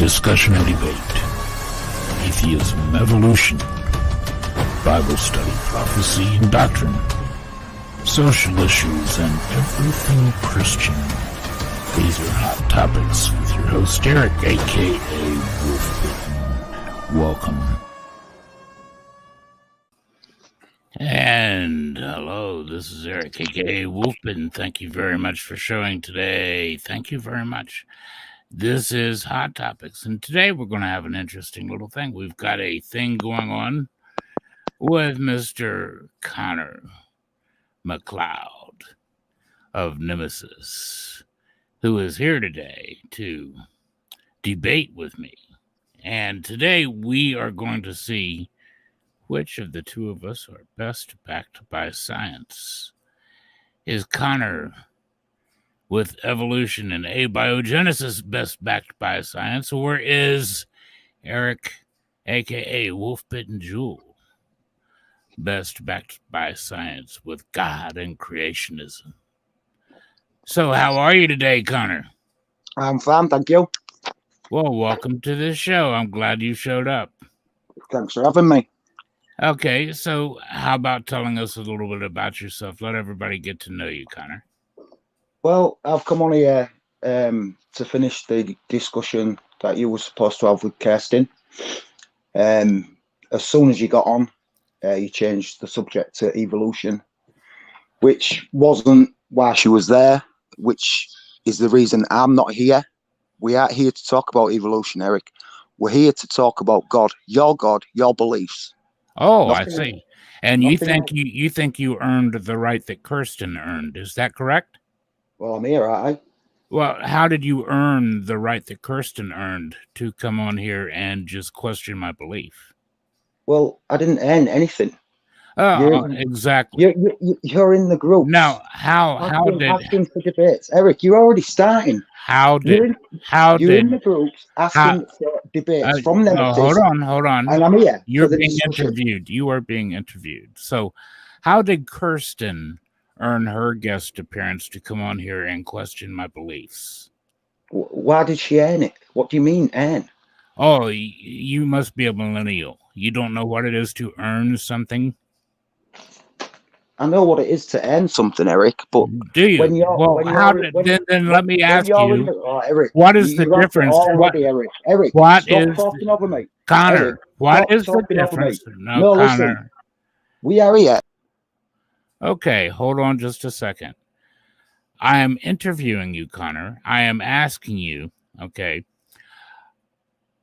discussion and debate, atheism, evolution, Bible study, prophecy and doctrine, social issues, and everything Christian. These are Hot Topics with your host Eric, a.k.a. Wolfbitn. Welcome. And hello, this is Eric, a.k.a. Wolfbitn. Thank you very much for showing today. Thank you very much. This is Hot Topics, and today we're going to have an interesting little thing. We've got a thing going on with Mr. Connor McLeod of Nemesis, who is here today to debate with me. And today we are going to see which of the two of us are best backed by science. Is Connor with evolution and abiogenesis best backed by science, or is Eric, aka Wolfbitn Jewel, best backed by science with God and creationism? So how are you today, Connor? I'm fine, thank you. Well, welcome to this show. I'm glad you showed up. Thanks for having me. Okay, so how about telling us a little bit about yourself? Let everybody get to know you, Connor. Well, I've come on here to finish the discussion that you were supposed to have with Kirsten. As soon as you got on, you changed the subject to evolution, which wasn't why she was there, which is the reason I'm not here. We aren't here to talk about evolution, Eric. We're here to talk about God, your beliefs. Oh, Nothing I see. And you think you earned the right that Kirsten earned. Is that correct? Well, I'm here, aren't I? Well, how did you earn the right that Kirsten earned to come on here and just question my belief? Well, I didn't earn anything. Exactly. You're in the group. Now, asking for debates, Eric? You're already starting. You're in the groups asking for debates from Nemesis. No, hold on. And I'm here. You're being interviewed. You are being interviewed. So, how did Kirsten earn her guest appearance to come on here and question my beliefs? Why did she earn it? What do you mean earn? Oh, you must be a millennial. You don't know what it is to earn something? I know what it is to earn something, Eric, but do you? Then let me ask you, Eric, what is the difference? Eric, what stop is talking over me. Connor, Eric, what is the difference? No, Connor. listen. We are here. Okay, hold on just a second. I am interviewing you, Connor. I am asking you, okay.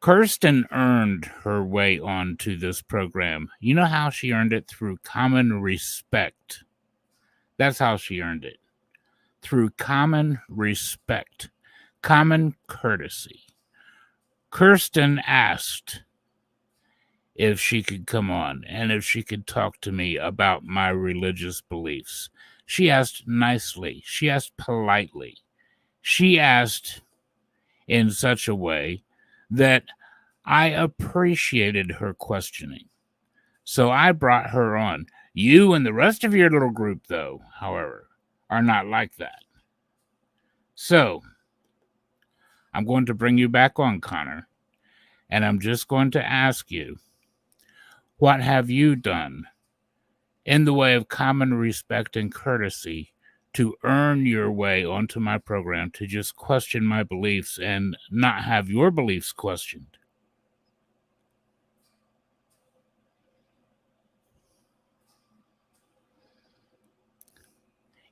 Kirsten earned her way onto this program. You know how she earned it? Through common respect. That's how she earned it. Through common respect, common courtesy. Kirsten asked if she could come on and if she could talk to me about my religious beliefs. She asked nicely. She asked politely. She asked in such a way that I appreciated her questioning. So I brought her on. You and the rest of your little group, though, however, are not like that. So I'm going to bring you back on, Connor, and I'm just going to ask you, what have you done in the way of common respect and courtesy to earn your way onto my program to just question my beliefs and not have your beliefs questioned?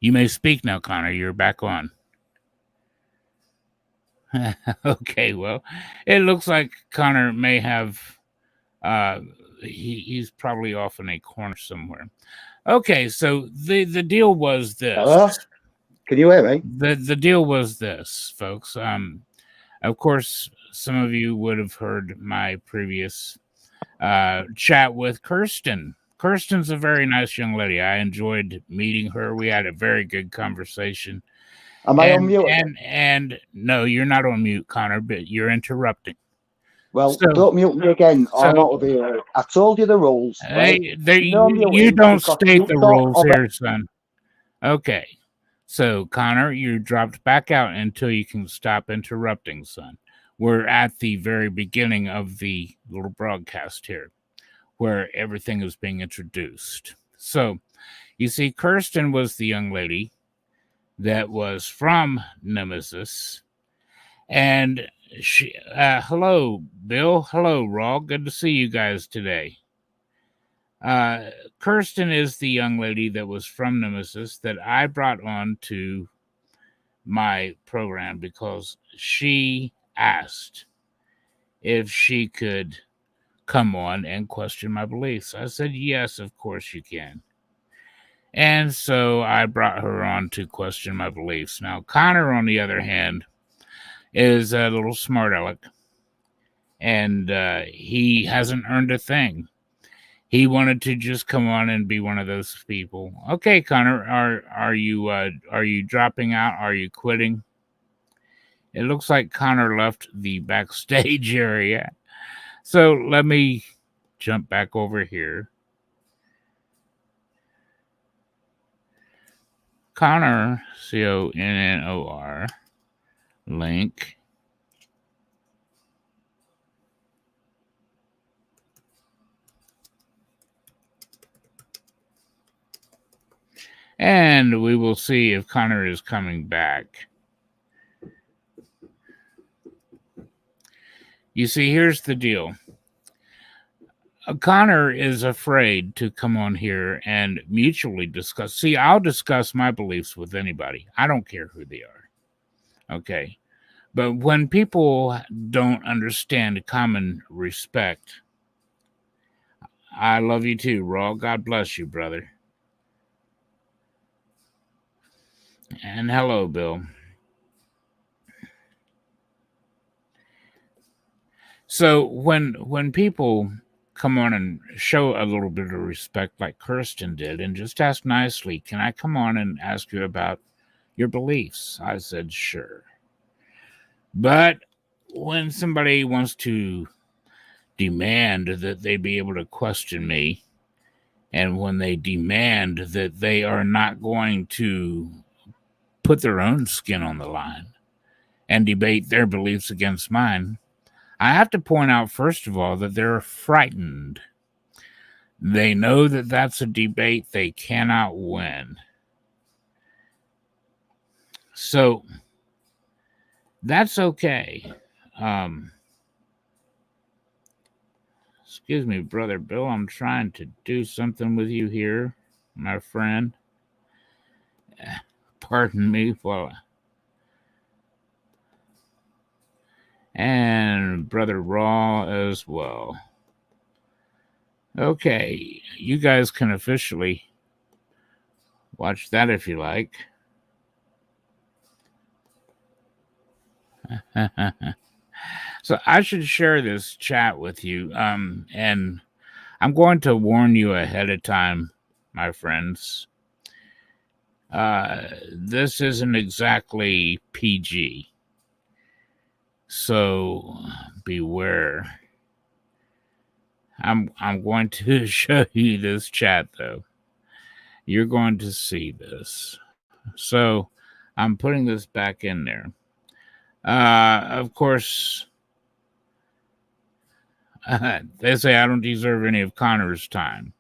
You may speak now, Connor. You're back on. Okay, well, it looks like Connor may have... he's probably off in a corner somewhere. Okay, so the deal was this. Hello? Can you hear me? The deal was this, folks. Of course, some of you would have heard my previous chat with Kirsten. Kirsten's a very nice young lady. I enjoyed meeting her. We had a very good conversation. Am I on mute? And no, you're not on mute, Connor, but you're interrupting. Well, don't mute me again. I'm out of here. I told you the rules. Right? You don't state the rules here, son. Okay. So, Connor, you dropped back out until you can stop interrupting, son. We're at the very beginning of the little broadcast here, where everything is being introduced. So, you see, Kirsten was the young lady that was from Nemesis. And she, hello, Bill. Hello, Raw. Good to see you guys today. Kirsten is the young lady that was from Nemesis that I brought on to my program because she asked if she could come on and question my beliefs. I said, yes, of course you can. And so I brought her on to question my beliefs. Now, Connor, on the other hand, is a little smart aleck, and he hasn't earned a thing. He wanted to just come on and be one of those people. Okay, Connor, are you dropping out? Are you quitting? It looks like Connor left the backstage area. So let me jump back over here. Connor, Connor, link. And we will see if Connor is coming back. You see, here's the deal. Connor is afraid to come on here and mutually discuss. See, I'll discuss my beliefs with anybody. I don't care who they are. Okay. But when people don't understand common respect, I love you too, Raw. God bless you, brother. And hello, Bill. So when people come on and show a little bit of respect like Kirsten did and just ask nicely, can I come on and ask you about your beliefs? I said, sure. But when somebody wants to demand that they be able to question me, and when they demand that they are not going to put their own skin on the line and debate their beliefs against mine, I have to point out, first of all, that they're frightened. They know that that's a debate they cannot win. So that's okay. Excuse me, Brother Bill. I'm trying to do something with you here, my friend. Pardon me. Well, and Brother Raw as well. Okay, you guys can officially watch that if you like. So I should share this chat with you. And I'm going to warn you ahead of time, my friends. This isn't exactly PG. So beware. I'm going to show you this chat though. You're going to see this. So I'm putting this back in there. Of course, they say I don't deserve any of Connor's time.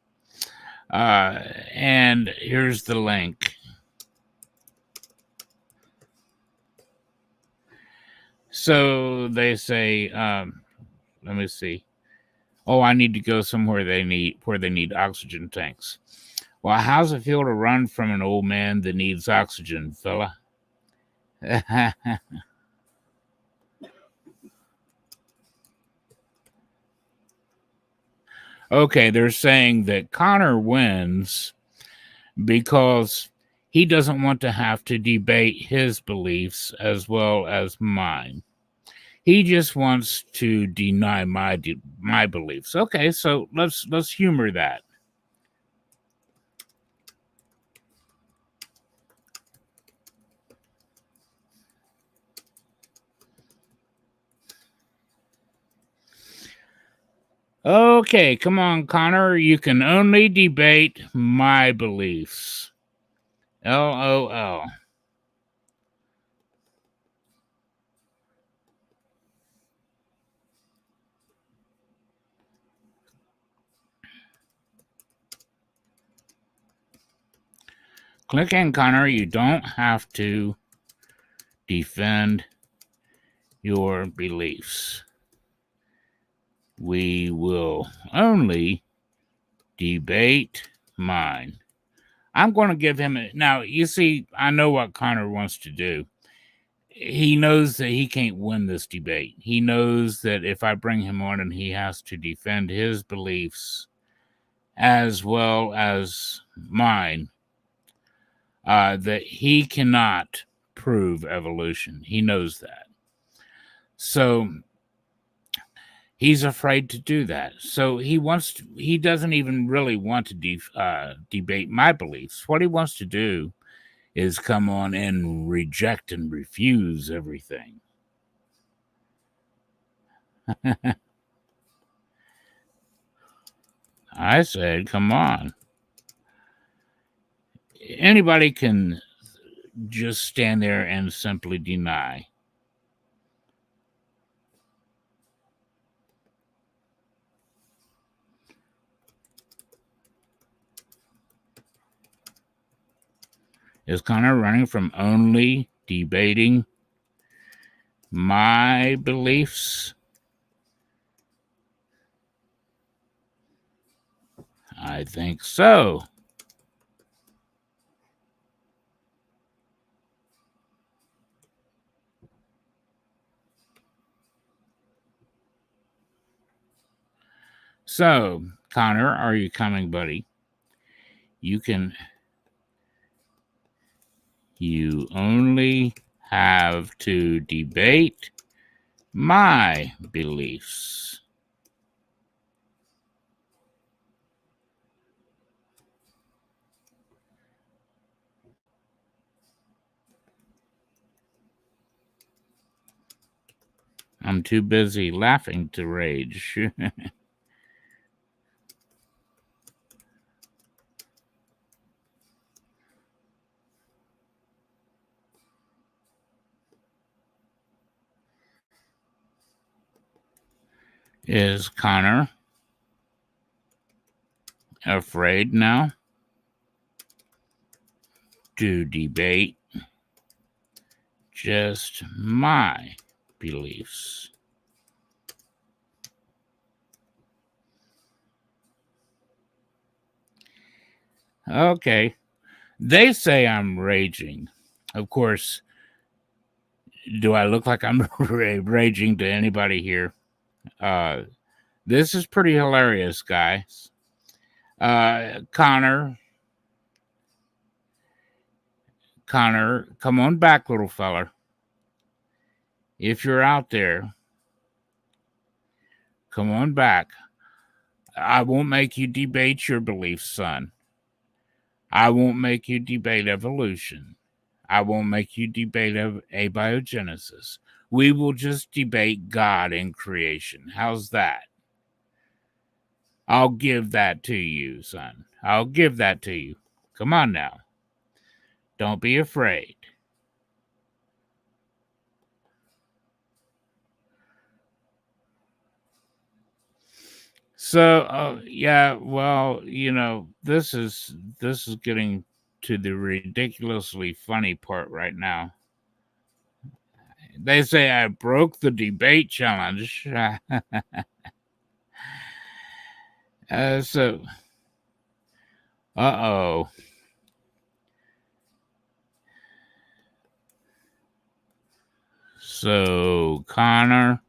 And here's the link. So they say, let me see. Oh, I need to go somewhere where they need oxygen tanks. Well, how's it feel to run from an old man that needs oxygen, fella? Okay, they're saying that Connor wins because he doesn't want to have to debate his beliefs as well as mine. He just wants to deny my beliefs. Okay, so let's humor that. Okay, come on, Connor. You can only debate my beliefs. LOL. Click in, Connor. You don't have to defend your beliefs. We will only debate mine. I'm going to give him now. You see, I know what Connor wants to do. He knows that he can't win this debate. He knows that if I bring him on and he has to defend his beliefs as well as mine, that he cannot prove evolution. He knows that. So he's afraid to do that. So he doesn't even really want to debate my beliefs. What he wants to do is come on and reject and refuse everything. I said, come on. Anybody can just stand there and simply deny. Is Connor running from only debating my beliefs? I think so. So, Connor, are you coming, buddy? You only have to debate my beliefs. I'm too busy laughing to rage. Is Connor afraid now to debate just my beliefs? Okay. They say I'm raging. Of course, do I look like I'm raging to anybody here? This is pretty hilarious, guys. Connor, come on back, little feller. If you're out there, come on back. I won't make you debate your beliefs, son. I won't make you debate evolution. I won't make you debate abiogenesis. We will just debate God and creation. How's that? I'll give that to you, son. I'll give that to you. Come on now. Don't be afraid. So, yeah, well, this is getting to the ridiculously funny part right now. They say I broke the debate challenge. Uh-oh. So Connor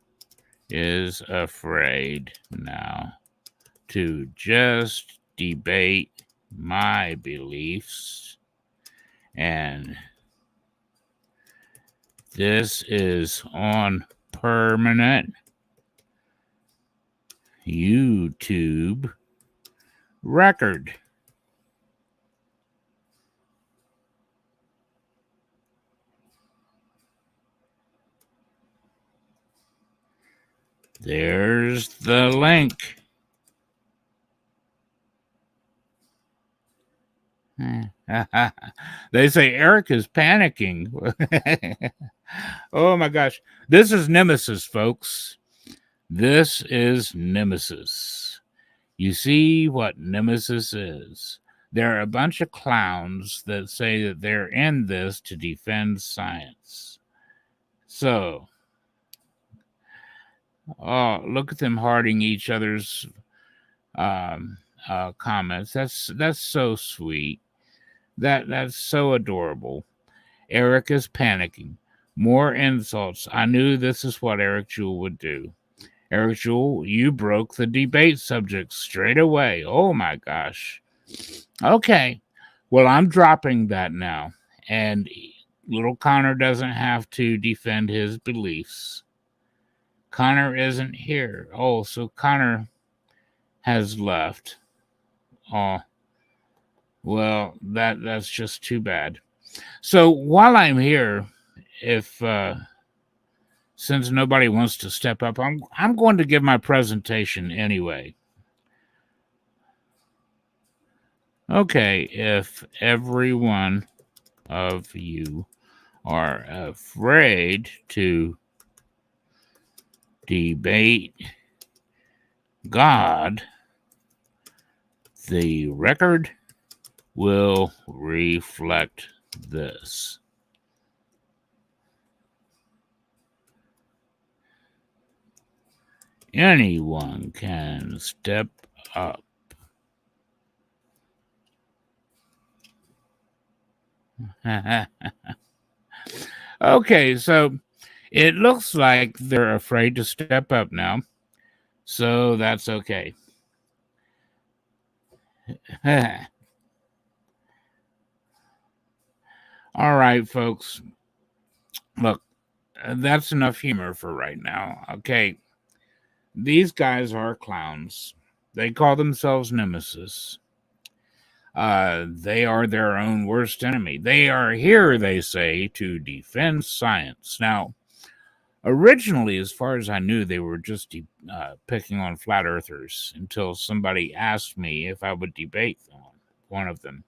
is afraid now to just debate my beliefs, and this is on permanent YouTube record. There's the link. They say Eric is panicking. Oh my gosh. This is Nemesis, folks. This is Nemesis. You see what Nemesis is. There are a bunch of clowns that say that they're in this to defend science. So, look at them hearting each other's comments. That's so sweet. That's so adorable. Eric is panicking. More insults. I knew this is what Eric Jewell would do. Eric Jewell, you broke the debate subject straight away. Oh my gosh. Okay. Well, I'm dropping that now. And little Connor doesn't have to defend his beliefs. Connor isn't here. Oh, so Connor has left. Oh, well, that's just too bad. So while I'm here, if since nobody wants to step up, I'm going to give my presentation anyway. Okay, if every one of you are afraid to debate God, the record will reflect this. Anyone can step up. Okay, so it looks like they're afraid to step up now. So that's okay. All right, folks. Look, that's enough humor for right now. Okay. These guys are clowns. They call themselves Nemesis. They are their own worst enemy. They are here, they say, to defend science. Now, originally, as far as I knew, they were just picking on flat earthers until somebody asked me if I would debate one of them.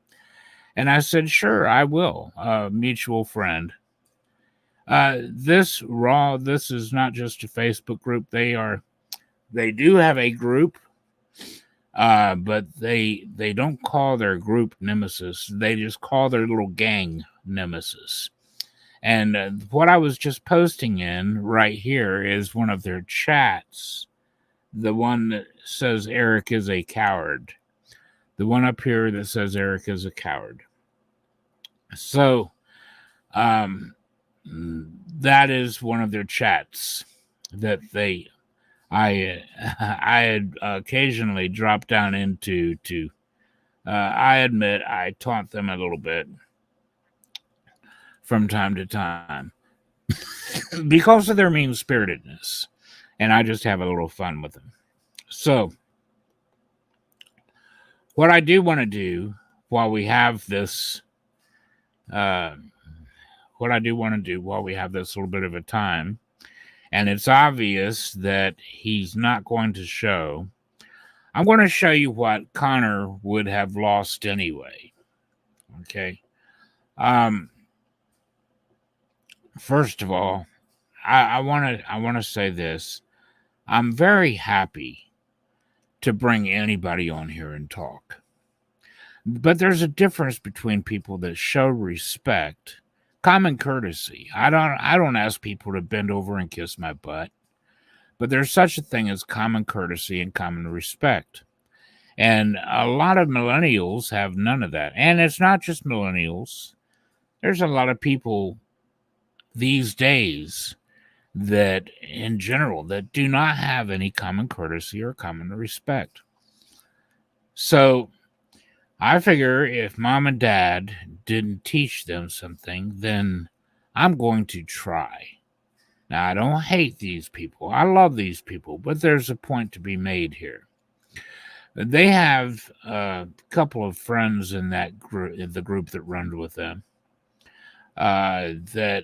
And I said, sure, I will. Mutual friend. This is not just a Facebook group. They do have a group, but they don't call their group Nemesis. They just call their little gang Nemesis. And what I was just posting in right here is one of their chats. The one that says Eric is a coward. The one up here that says Eric is a coward. So, that is one of their chats that I had occasionally dropped down into to. I admit I taunt them a little bit from time to time because of their mean-spiritedness, and I just have a little fun with them. So, what I do want to do while we have this, little bit of a time, and it's obvious that he's not going to show, I'm going to show you what Connor would have lost anyway. Okay. First of all, I want to say this. I'm very happy to bring anybody on here and talk. But there's a difference between people that show respect, common courtesy. I don't ask people to bend over and kiss my butt. But there's such a thing as common courtesy and common respect. And a lot of millennials have none of that. And it's not just millennials. There's a lot of people these days that, in general, that do not have any common courtesy or common respect. So I figure if mom and dad didn't teach them something, then I'm going to try. Now, I don't hate these people. I love these people, but there's a point to be made here. They have a couple of friends in that group, in the group that run with them. That,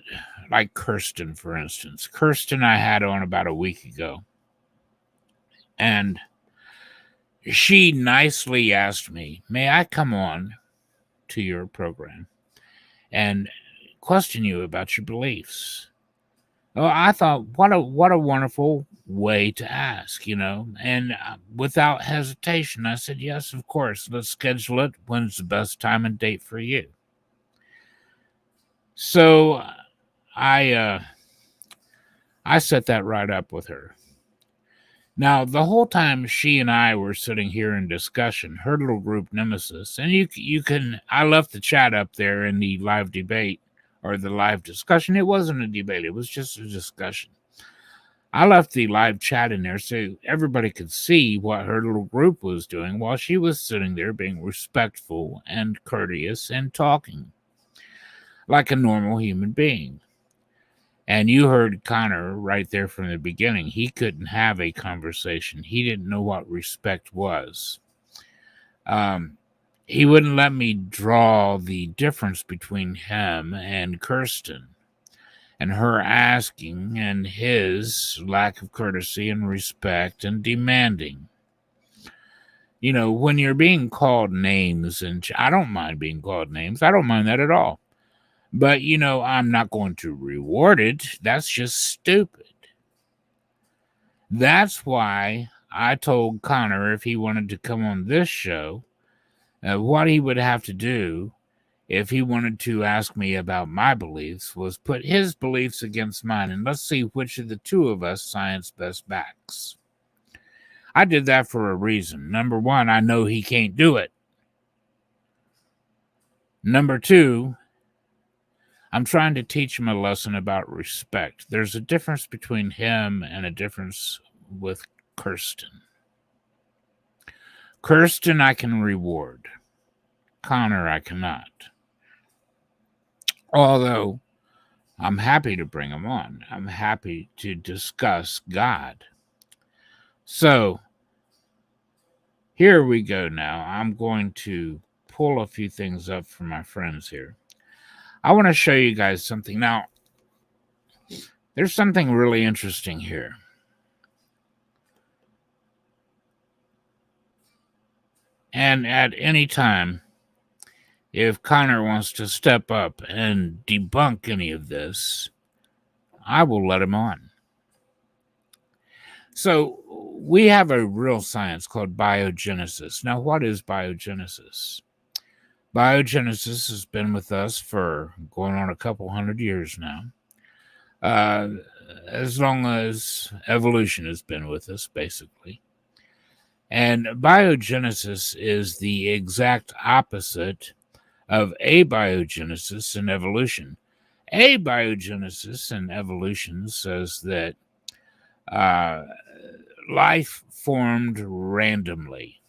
like Kirsten, for instance. Kirsten I had on about a week ago. And she nicely asked me, may I come on to your program and question you about your beliefs? Well, I thought, what a wonderful way to ask, and without hesitation, I said, yes, of course. Let's schedule it. When's the best time and date for you? So I set that right up with her. Now, the whole time she and I were sitting here in discussion, her little group Nemesis, and you can, I left the chat up there in the live debate or the live discussion. It wasn't a debate, it was just a discussion. I left the live chat in there so everybody could see what her little group was doing while she was sitting there being respectful and courteous and talking like a normal human being. And you heard Connor right there from the beginning. He couldn't have a conversation. He didn't know what respect was. He wouldn't let me draw the difference between him and Kirsten and her asking and his lack of courtesy and respect and demanding. When you're being called names, and I don't mind being called names. I don't mind that at all. But, I'm not going to reward it. That's just stupid. That's why I told Connor if he wanted to come on this show, what he would have to do if he wanted to ask me about my beliefs was put his beliefs against mine, and let's see which of the two of us science best backs. I did that for a reason. Number one, I know he can't do it. Number two, I'm trying to teach him a lesson about respect. There's a difference between him and a difference with Kirsten. Kirsten, I can reward. Connor, I cannot. Although, I'm happy to bring him on. I'm happy to discuss God. So, here we go now. I'm going to pull a few things up for my friends here. I want to show you guys something. Now, there's something really interesting here. And at any time, if Connor wants to step up and debunk any of this, I will let him on. So, we have a real science called biogenesis. Now, what is biogenesis? Biogenesis has been with us for going on a couple hundred years now. As long as evolution has been with us, basically. And biogenesis is the exact opposite of abiogenesis and evolution. Abiogenesis and evolution says that life formed randomly.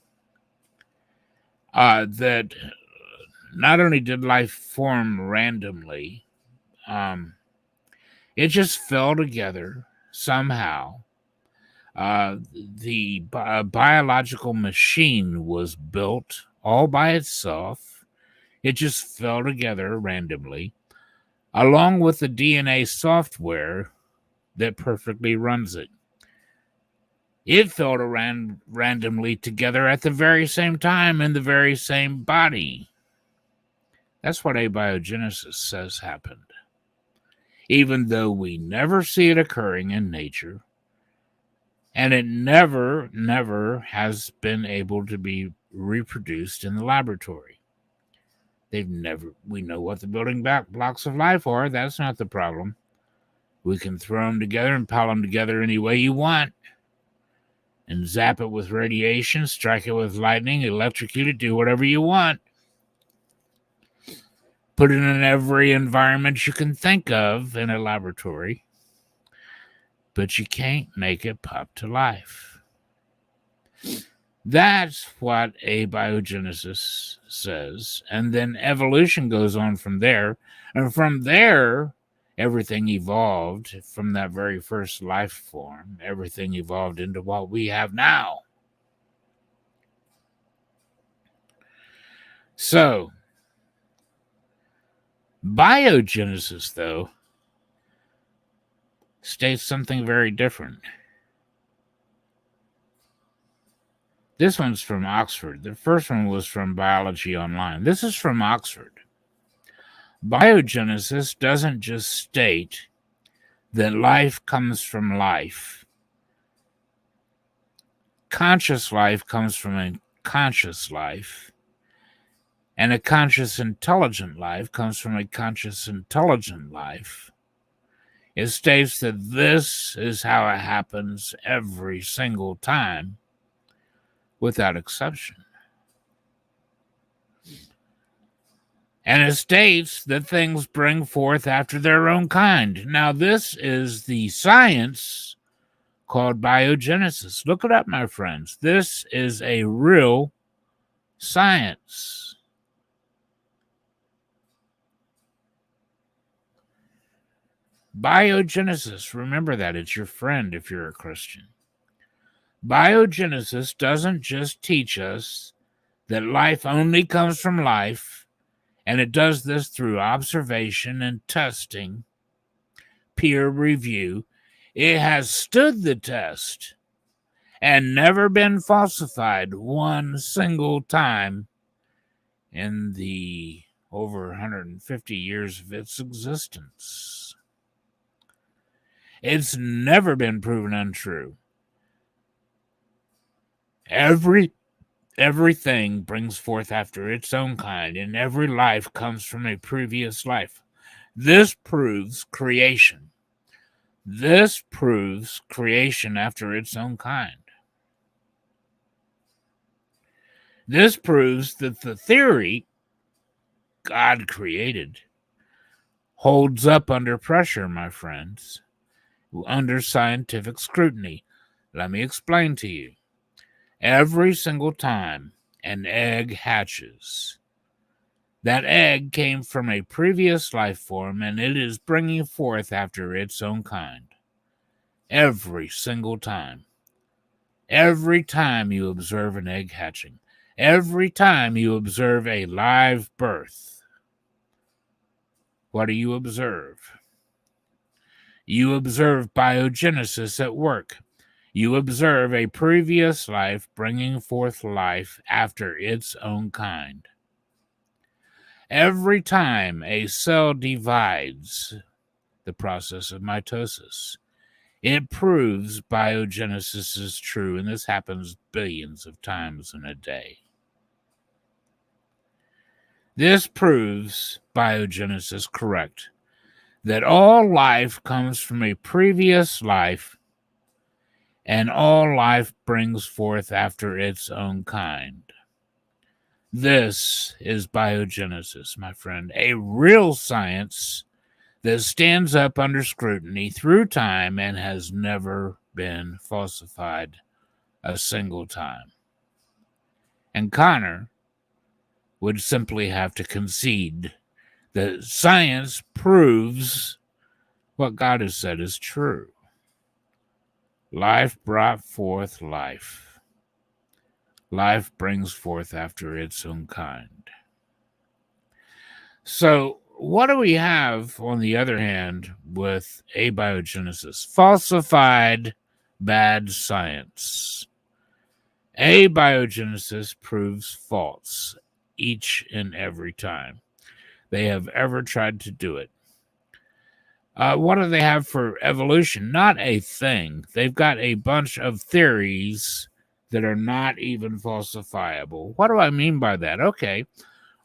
That not only did life form randomly, it just fell together somehow. The biological machine was built all by itself. It just fell together randomly, along with the DNA software that perfectly runs it. It fell randomly together at the very same time in the very same body. That's what abiogenesis says happened. Even though we never see it occurring in nature, and it never has been able to be reproduced in the laboratory. We know what the building blocks of life are. That's not the problem. We can throw them together and pile them together any way you want. And zap it with radiation, strike it with lightning, electrocute it, do whatever you want. Put it in every environment you can think of in a laboratory. But you can't make it pop to life. That's what abiogenesis says. And then evolution goes on from there. And from there, everything evolved from that very first life form. Everything evolved into what we have now. So, biogenesis, though, states something very different. This one's from Oxford. The first one was from Biology Online. This is from Oxford. Biogenesis doesn't just state that life comes from life. Conscious life comes from a conscious life. And a conscious intelligent life comes from a conscious intelligent life. It states that this is how it happens every single time, without exception. And it states that things bring forth after their own kind. Now, this is the science called biogenesis. Look it up, my friends. This is a real science. Biogenesis, remember that. It's your friend if you're a Christian. Biogenesis doesn't just teach us that life only comes from life, and it does this through observation and testing, peer review. It has stood the test and never been falsified one single time in the over 150 years of its existence. It's never been proven untrue. Everything brings forth after its own kind, and every life comes from a previous life. This proves creation. This proves creation after its own kind. This proves that the theory God created holds up under pressure, my friends, under scientific scrutiny. Let me explain to you. Every single time an egg hatches, that egg came from a previous life form, and it is bringing forth after its own kind. Every single time. Every time you observe an egg hatching, every time you observe a live birth, what do you observe? You observe biogenesis at work. You observe a previous life bringing forth life after its own kind. Every time a cell divides, the process of mitosis, it proves biogenesis is true, and this happens billions of times in a day. This proves biogenesis correct, that all life comes from a previous life, and all life brings forth after its own kind. This is biogenesis, my friend, a real science that stands up under scrutiny through time and has never been falsified a single time. And Connor would simply have to concede that science proves what God has said is true. Life brought forth life. Life brings forth after its own kind. So, what do we have, on the other hand, with abiogenesis? Falsified bad science. Abiogenesis proves false each and every time they have ever tried to do it. What do they have for evolution? Not a thing. They've got a bunch of theories that are not even falsifiable. What do I mean by that? Okay,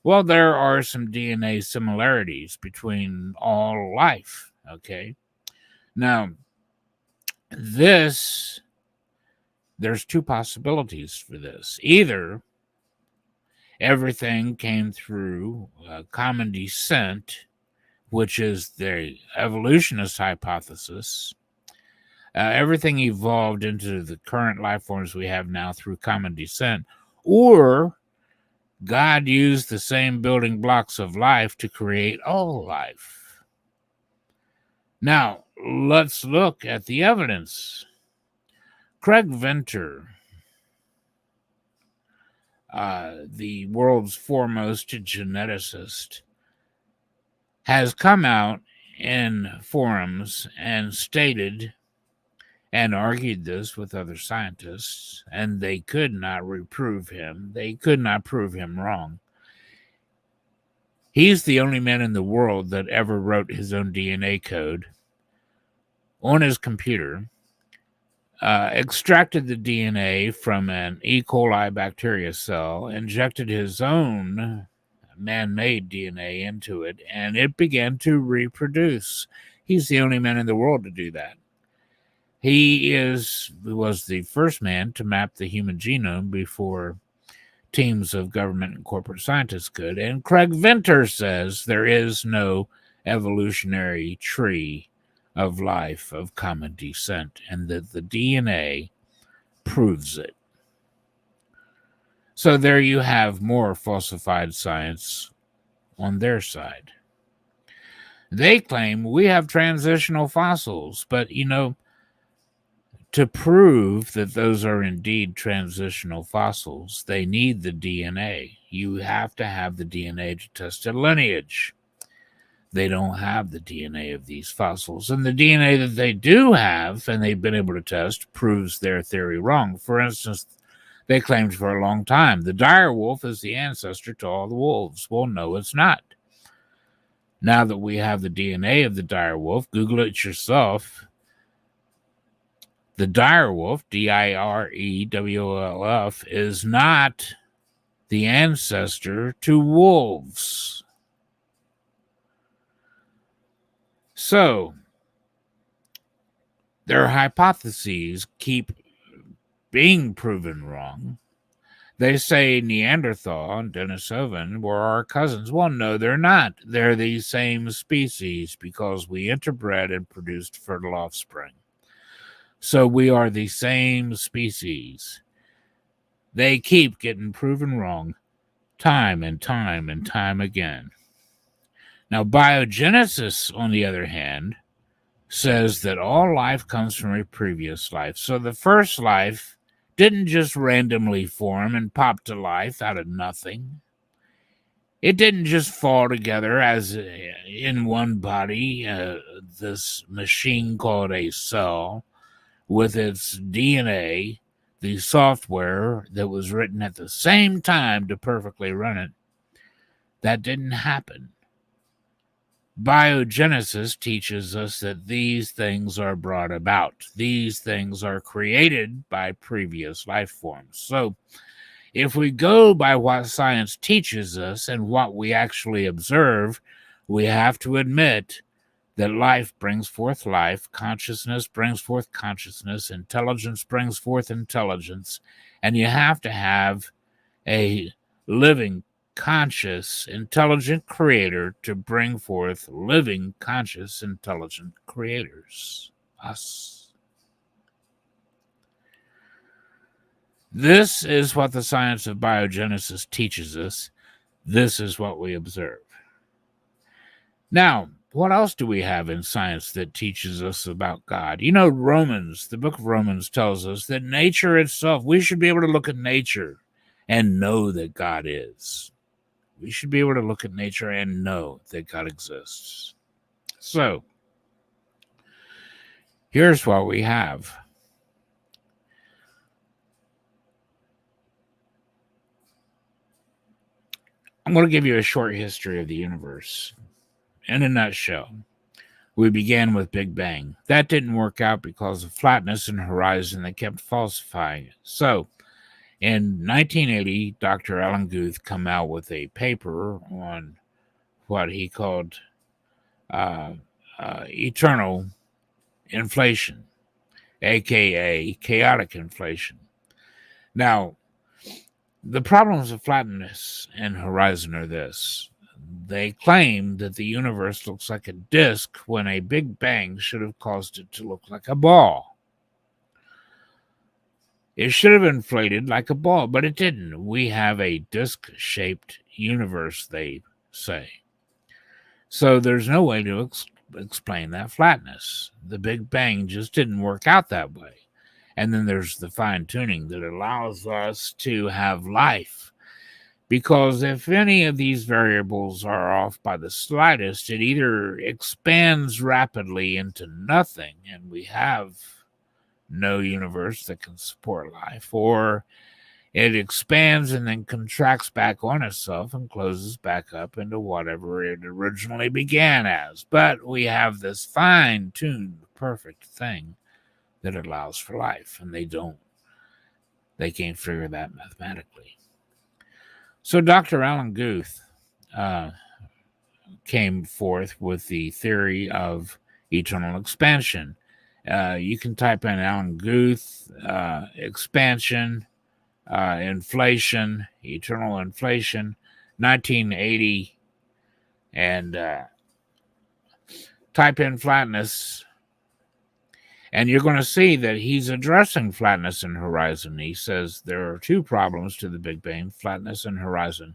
well, there are some DNA similarities between all life, okay? Now, there's two possibilities for this. Either everything came through common descent, which is the evolutionist hypothesis. Everything evolved into the current life forms we have now through common descent, or God used the same building blocks of life to create all life. Now, let's look at the evidence. Craig Venter, the world's foremost geneticist, has come out in forums and stated and argued this with other scientists, and they could not reprove him. They could not prove him wrong. He's the only man in the world that ever wrote his own DNA code. on his computer, extracted the DNA from an E. coli bacteria cell, injected his own man-made DNA into it, and it began to reproduce. He's the only man in the world to do that. He was the first man to map the human genome before teams of government and corporate scientists could. And Craig Venter says there is no evolutionary tree of life of common descent, and that the DNA proves it. So there you have more falsified science on their side. They claim we have transitional fossils, but to prove that those are indeed transitional fossils, they need the DNA. You have to have the DNA to test a lineage. They don't have the DNA of these fossils. And the DNA that they do have, and they've been able to test, proves their theory wrong. For instance, they claimed for a long time the dire wolf is the ancestor to all the wolves. Well, no, it's not. Now that we have the DNA of the dire wolf, Google it yourself. The dire wolf, DIREWOLF, is not the ancestor to wolves. So, their hypotheses keep being proven wrong. They say Neanderthal and Denisovan were our cousins. Well, no, they're not. They're the same species because we interbred and produced fertile offspring. So we are the same species. They keep getting proven wrong time and time and time again. Now, biogenesis, on the other hand, says that all life comes from a previous life. So the first life didn't just randomly form and pop to life out of nothing. It didn't just fall together as in one body, this machine called a cell, with its DNA, the software that was written at the same time to perfectly run it. That didn't happen. Biogenesis teaches us that these things are brought about. These things are created by previous life forms. So if we go by what science teaches us and what we actually observe, we have to admit that life brings forth life, consciousness brings forth consciousness, intelligence brings forth intelligence, and you have to have a living, conscious, intelligent creator to bring forth living, conscious, intelligent creators. Us. This is what the science of biogenesis teaches us. This is what we observe. Now, what else do we have in science that teaches us about God? Romans, the book of Romans tells us that nature itself, we should be able to look at nature and know that God is. We should be able to look at nature and know that God exists. So, here's what we have. I'm going to give you a short history of the universe. In a nutshell, we began with Big Bang. That didn't work out because of flatness in the horizon that kept falsifying it. So, in 1980, Dr. Alan Guth came out with a paper on what he called eternal inflation, aka chaotic inflation. Now, the problems of flatness and horizon are this. They claim that the universe looks like a disk when a Big Bang should have caused it to look like a ball. It should have inflated like a ball, but it didn't. We have a disc-shaped universe, they say. So there's no way to explain that flatness. The Big Bang just didn't work out that way. And then there's the fine-tuning that allows us to have life. Because if any of these variables are off by the slightest, it either expands rapidly into nothing, and we have no universe that can support life, or It expands and then contracts back on itself and closes back up into whatever it originally began as. But we have this fine-tuned, perfect thing that allows for life, and they can't figure that mathematically. So Dr. Alan Guth came forth with the theory of eternal expansion. You can type in Alan Guth, expansion, inflation, eternal inflation, 1980, and type in flatness, and you're going to see that he's addressing flatness and horizon. He says there are two problems to the Big Bang, flatness and horizon.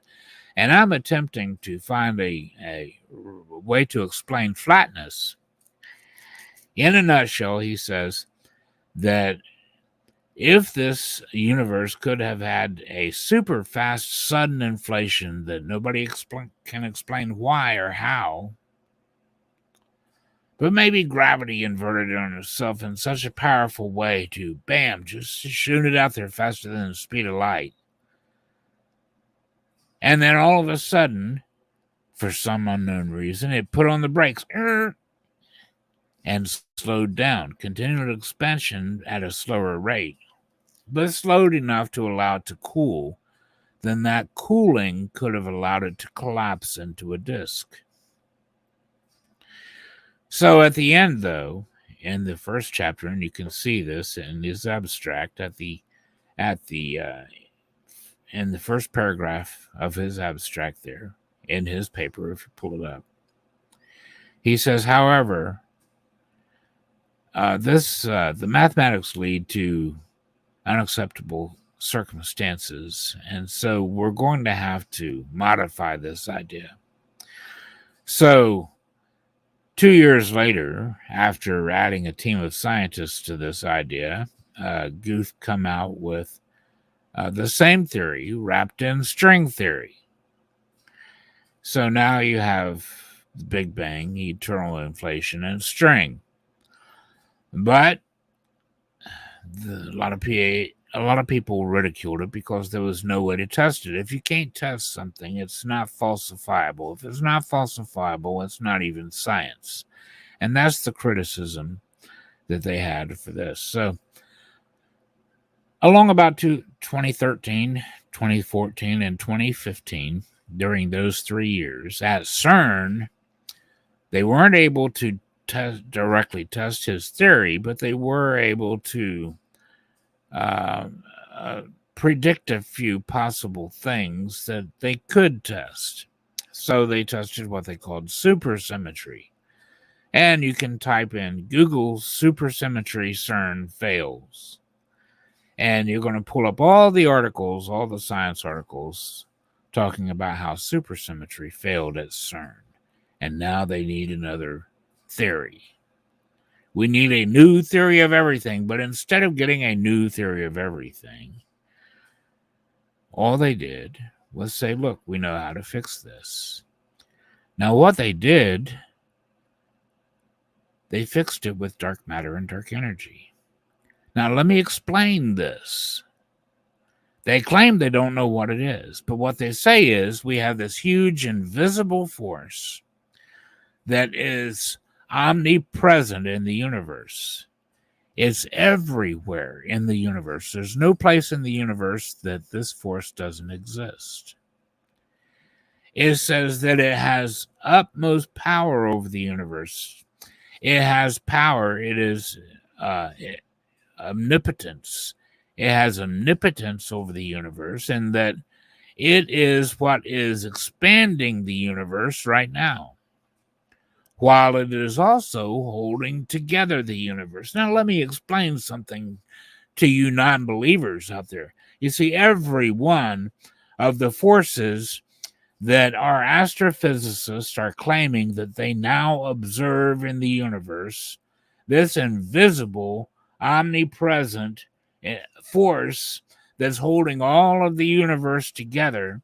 And I'm attempting to find a way to explain flatness. In a nutshell, he says that if this universe could have had a super fast, sudden inflation that nobody can explain why or how, but maybe gravity inverted on itself in such a powerful way to, bam, just shoot it out there faster than the speed of light. And then all of a sudden, for some unknown reason, it put on the brakes and slowed down, continued expansion at a slower rate, but slowed enough to allow it to cool. Then that cooling could have allowed it to collapse into a disk. So at the end, though, in the first chapter, and you can see this in his abstract in the first paragraph of his abstract there, in his paper, if you pull it up, he says, however, the mathematics lead to unacceptable circumstances, and so we're going to have to modify this idea. So 2 years later, after adding a team of scientists to this idea, Guth come out with the same theory wrapped in string theory. So now you have the Big Bang, eternal inflation, and string. But a lot of people ridiculed it because there was no way to test it. If you can't test something, it's not falsifiable. If it's not falsifiable, it's not even science. And that's the criticism that they had for this. So along about 2013, 2014, and 2015, during those 3 years at CERN, they weren't able to directly test his theory, but they were able to predict a few possible things that they could test. So they tested what they called supersymmetry. And you can type in Google supersymmetry CERN fails. And you're going to pull up all the articles, all the science articles, talking about how supersymmetry failed at CERN. And now they need another theory. We need a new theory of everything, but instead of getting a new theory of everything, all they did was say, look, we know how to fix this. Now, what they did, they fixed it with dark matter and dark energy. Now, let me explain this. They claim they don't know what it is, but what they say is we have this huge invisible force that is omnipresent in the universe. It's everywhere in the universe. There's no place in the universe that this force doesn't exist. It says that it has utmost power over the universe. It has power. It is omnipotence. It has omnipotence over the universe, and that it is what is expanding the universe right now, while it is also holding together the universe. Now, let me explain something to you non-believers out there. You see, every one of the forces that our astrophysicists are claiming that they now observe in the universe, this invisible, omnipresent force that's holding all of the universe together,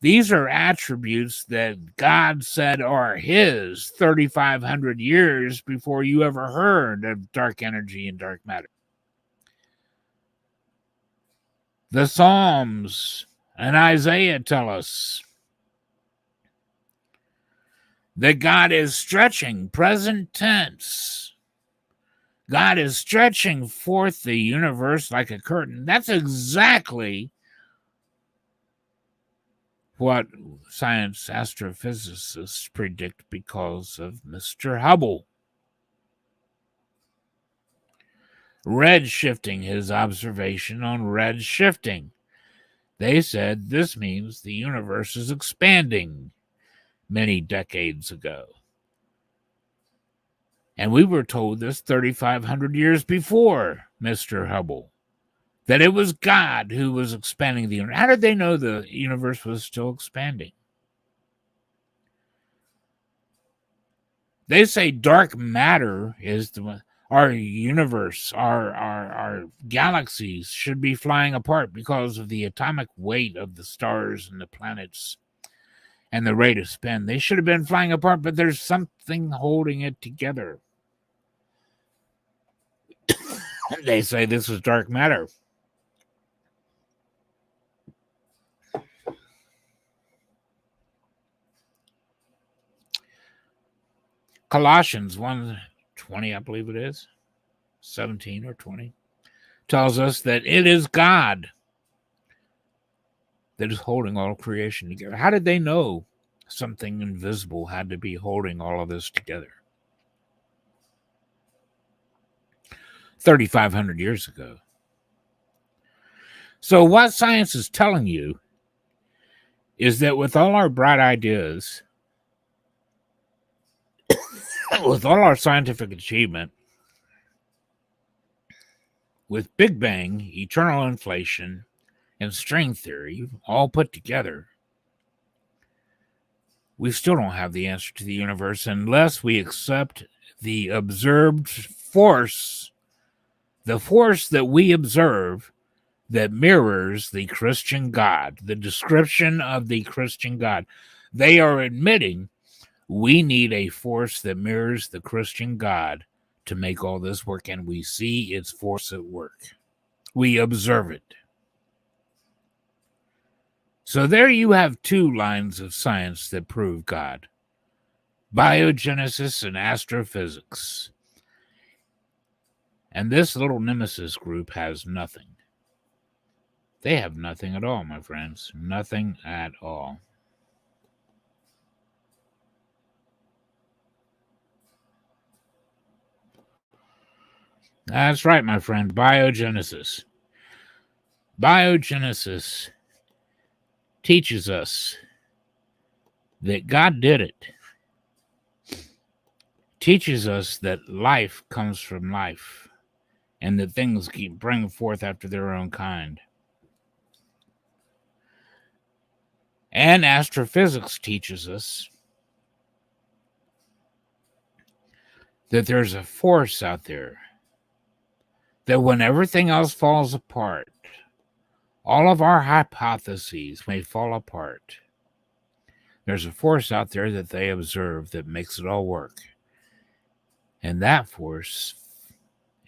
these are attributes that God said are his 3,500 years before you ever heard of dark energy and dark matter. The Psalms and Isaiah tell us that God is stretching, present tense. God is stretching forth the universe like a curtain. That's exactly what science astrophysicists predict because of Mr. Hubble. Redshifting, his observation on redshifting. They said this means the universe is expanding many decades ago. And we were told this 3,500 years before Mr. Hubble, that it was God who was expanding the universe. How did they know the universe was still expanding? They say dark matter is our universe, our galaxies should be flying apart because of the atomic weight of the stars and the planets and the rate of spin. They should have been flying apart, but there's something holding it together. They say this is dark matter. Colossians 1:20, I believe it is, 17 or 20, tells us that it is God that is holding all creation together. How did they know something invisible had to be holding all of this together? 3,500 years ago. So what science is telling you is that with all our bright ideas, with all our scientific achievement, with Big Bang, eternal inflation, and string theory all put together, we still don't have the answer to the universe unless we accept the observed force, the force that we observe that mirrors the Christian God, the description of the Christian God. They are admitting we need a force that mirrors the Christian God to make all this work, and we see its force at work. We observe it. So there you have two lines of science that prove God: biogenesis and astrophysics. And this little Nemesis group has nothing. They have nothing at all, my friends. Nothing at all. That's right, my friend. Biogenesis. Biogenesis teaches us that God did it. Teaches us that life comes from life and that things keep bringing forth after their own kind. And astrophysics teaches us that there's a force out there that when everything else falls apart, all of our hypotheses may fall apart. There's a force out there that they observe that makes it all work. And that force,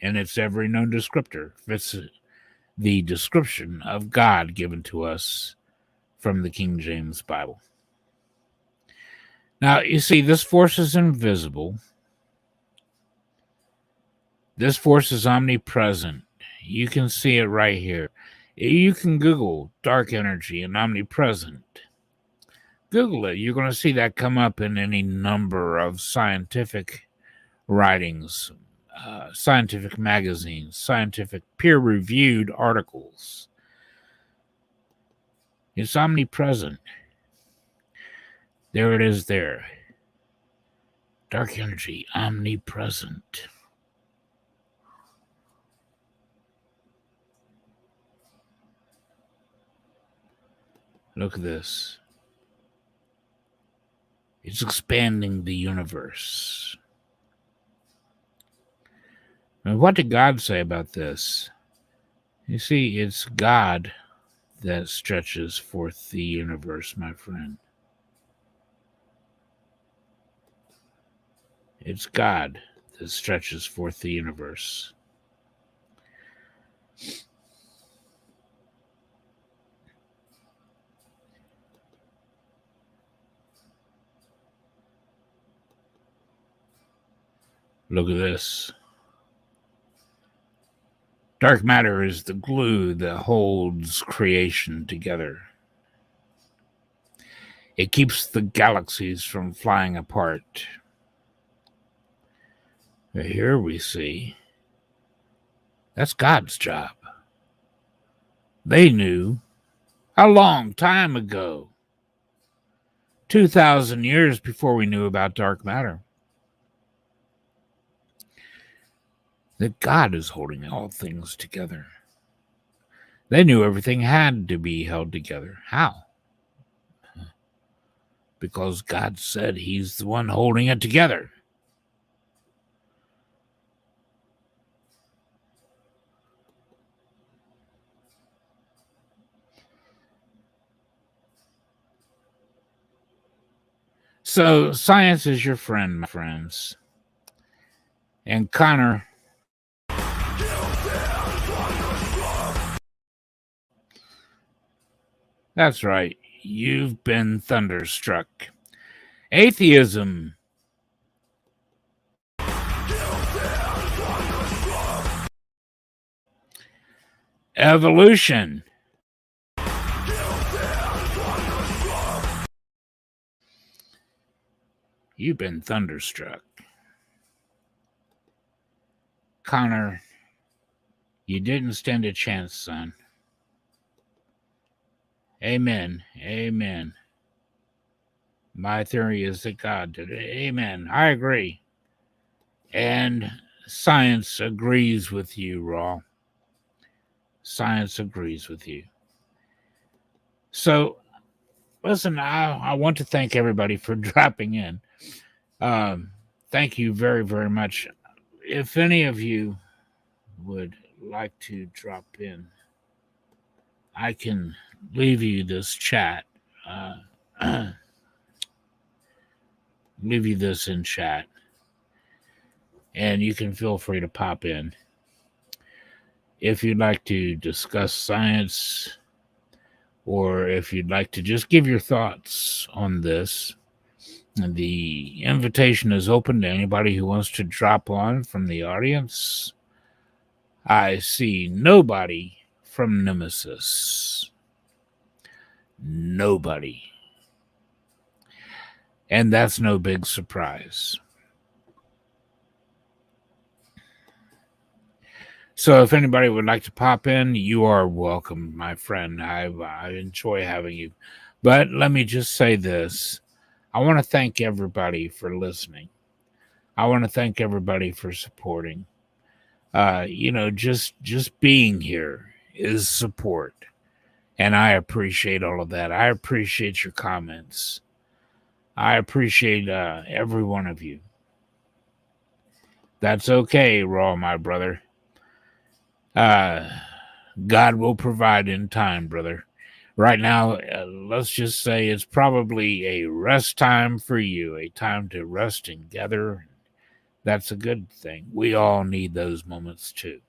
and it's every known descriptor, fits the description of God given to us from the King James Bible. Now, you see, this force is invisible. This force is omnipresent. You can see it right here. You can Google dark energy and omnipresent. Google it. You're going to see that come up in any number of scientific writings, scientific magazines, scientific peer-reviewed articles. It's omnipresent. There it is there. Dark energy, omnipresent. Look at this. It's expanding the universe. And what did God say about this? You see, it's God that stretches forth the universe, my friend. It's God that stretches forth the universe. Look at this. Dark matter is the glue that holds creation together. It keeps the galaxies from flying apart. Here we see that's God's job. They knew a long time ago, 2,000 years before we knew about dark matter, that God is holding all things together. They knew everything had to be held together. How? Because God said he's the one holding it together. So science is your friend, my friends. And Connor, that's right, you've been thunderstruck. Atheism. Evolution. You've been thunderstruck. Connor, you didn't stand a chance, son. Amen. Amen. My theory is that God did it. Amen. I agree. And science agrees with you, Raw. Science agrees with you. So, listen, I want to thank everybody for dropping in. Thank you very, very much. If any of you would like to drop in, I can leave you this chat. Leave you this in chat. And you can feel free to pop in. If you'd like to discuss science, or if you'd like to just give your thoughts on this, the invitation is open to anybody who wants to drop on from the audience. I see nobody from Nemesis. Nobody. And that's no big surprise. So if anybody would like to pop in, you are welcome, my friend. I enjoy having you. But let me just say this. I want to thank everybody for listening. I want to thank everybody for supporting. Just being here is support. And I appreciate all of that. I appreciate your comments. I appreciate every one of you. That's okay, Raw, my brother. God will provide in time, brother. Right now, let's just say it's probably a rest time for you, a time to rest and gather. That's a good thing. We all need those moments too.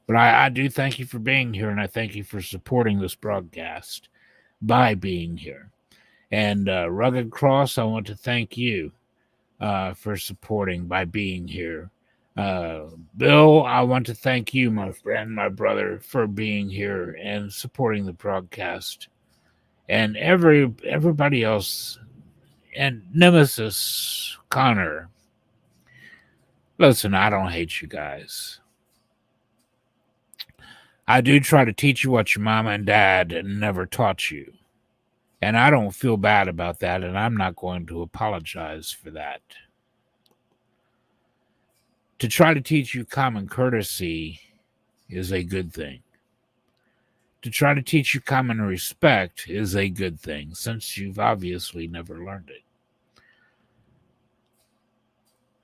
But I do thank you for being here, and I thank you for supporting this broadcast by being here. And Rugged Cross, I want to thank you for supporting by being here. Bill, I want to thank you, my friend, my brother, for being here and supporting the broadcast. And everybody else, and Nemesis, Connor. Listen, I don't hate you guys. I do try to teach you what your mama and dad never taught you. And I don't feel bad about that, and I'm not going to apologize for that. To try to teach you common courtesy is a good thing. To try to teach you common respect is a good thing, since you've obviously never learned it.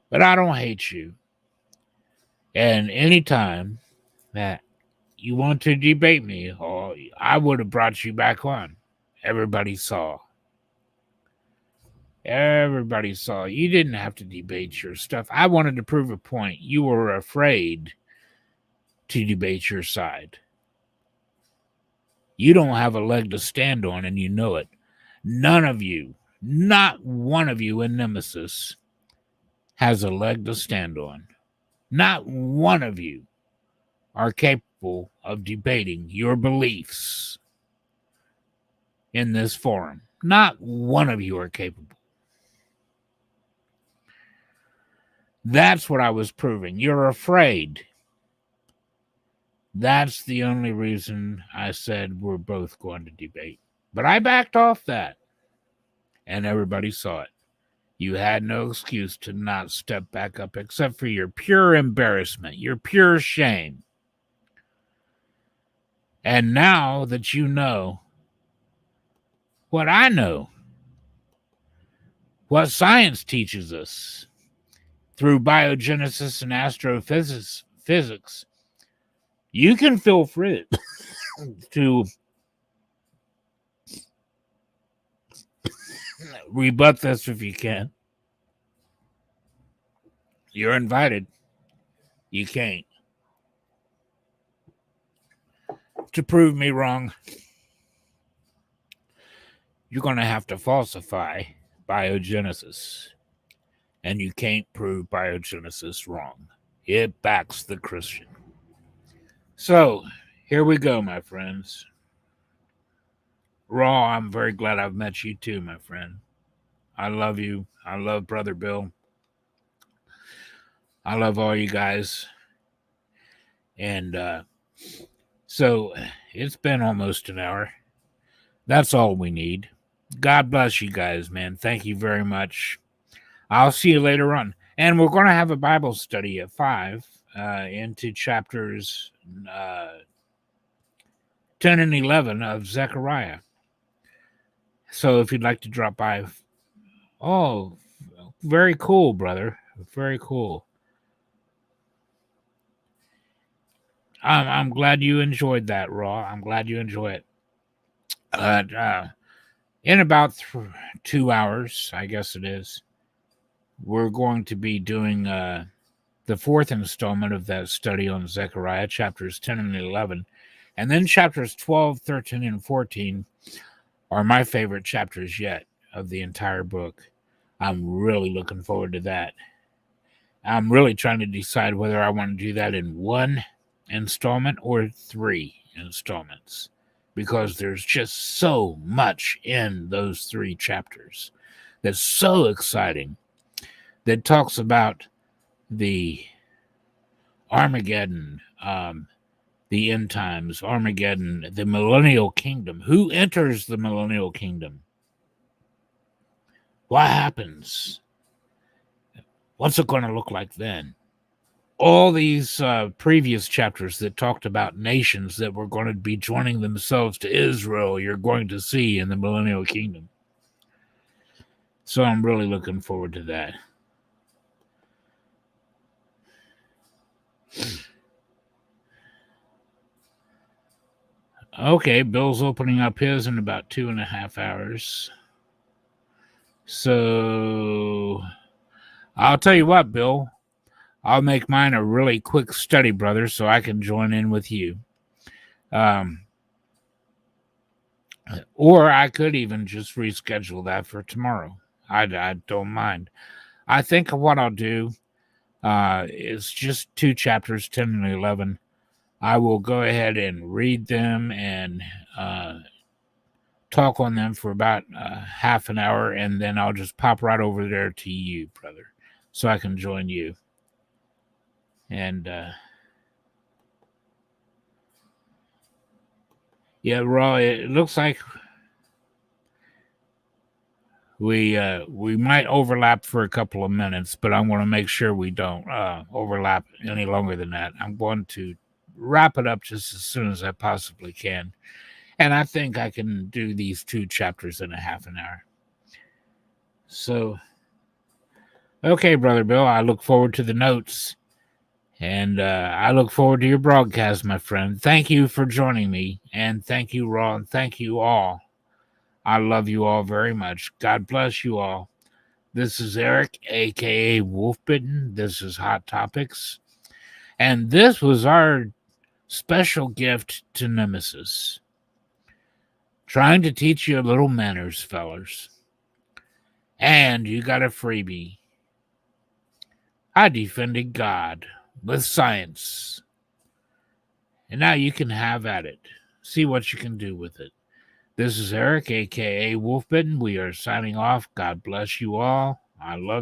But I don't hate you. And anytime that you want to debate me, or I would have brought you back on. Everybody saw. Everybody saw. You didn't have to debate your stuff. I wanted to prove a point. You were afraid to debate your side. You don't have a leg to stand on, and you know it. None of you, not one of you in Nemesis, has a leg to stand on. Not one of you are capable of debating your beliefs in this forum. Not one of you are capable. That's what I was proving. You're afraid. That's the only reason I said we're both going to debate. But I backed off that, and everybody saw it. You had no excuse to not step back up except for your pure embarrassment, your pure shame. And now that you know what I know, what science teaches us through biogenesis and astrophysics, you can feel free to rebut this if you can. You're invited. You can't. To prove me wrong, you're going to have to falsify biogenesis. And you can't prove biogenesis wrong. It backs the Christian. So, here we go, my friends. Raw, I'm very glad I've met you too, my friend. I love you. I love Brother Bill. I love all you guys. And so, it's been almost an hour. That's all we need. God bless you guys, man. Thank you very much. I'll see you later on. And we're going to have a Bible study at 5 into chapters 10 and 11 of Zechariah. So if you'd like to drop by. Oh, very cool, brother. Very cool. I'm glad you enjoyed that, Raw. I'm glad you enjoy it. In about 2 hours, I guess it is, we're going to be doing the 4th installment of that study on Zechariah, chapters 10 and 11. And then chapters 12, 13, and 14 are my favorite chapters yet of the entire book. I'm really looking forward to that. I'm really trying to decide whether I want to do that in 1 installment or 3 installments, because there's just so much in those 3 chapters that's so exciting, that talks about the Armageddon, the end times, Armageddon, the millennial kingdom. Who enters the millennial kingdom? What happens? What's it going to look like then? All these previous chapters that talked about nations that were going to be joining themselves to Israel, you're going to see in the millennial kingdom. So I'm really looking forward to that. Okay, Bill's opening up his in about 2.5 hours. So I'll tell you what, Bill. I'll make mine a really quick study, brother, so I can join in with you. Or I could even just reschedule that for tomorrow. I don't mind. I think what I'll do is just 2 chapters, 10 and 11. I will go ahead and read them and talk on them for about half an hour, and then I'll just pop right over there to you, brother, so I can join you. And yeah, Raw, it looks like we might overlap for a couple of minutes, but I want to make sure we don't overlap any longer than that. I'm going to wrap it up just as soon as I possibly can. And I think I can do these 2 chapters in a half an hour. So, okay, Brother Bill, I look forward to the notes. And I look forward to your broadcast, my friend. Thank you for joining me. And thank you, Raw, and thank you all. I love you all very much. God bless you all. This is Eric, a.k.a. Wolfbitn. This is Hot Topics. And this was our special gift to Nemesis. Trying to teach you a little manners, fellers. And you got a freebie. I defended God with science. And now you can have at it. See what you can do with it. This is Eric, aka Wolfbitn. We are signing off. God bless you all. I love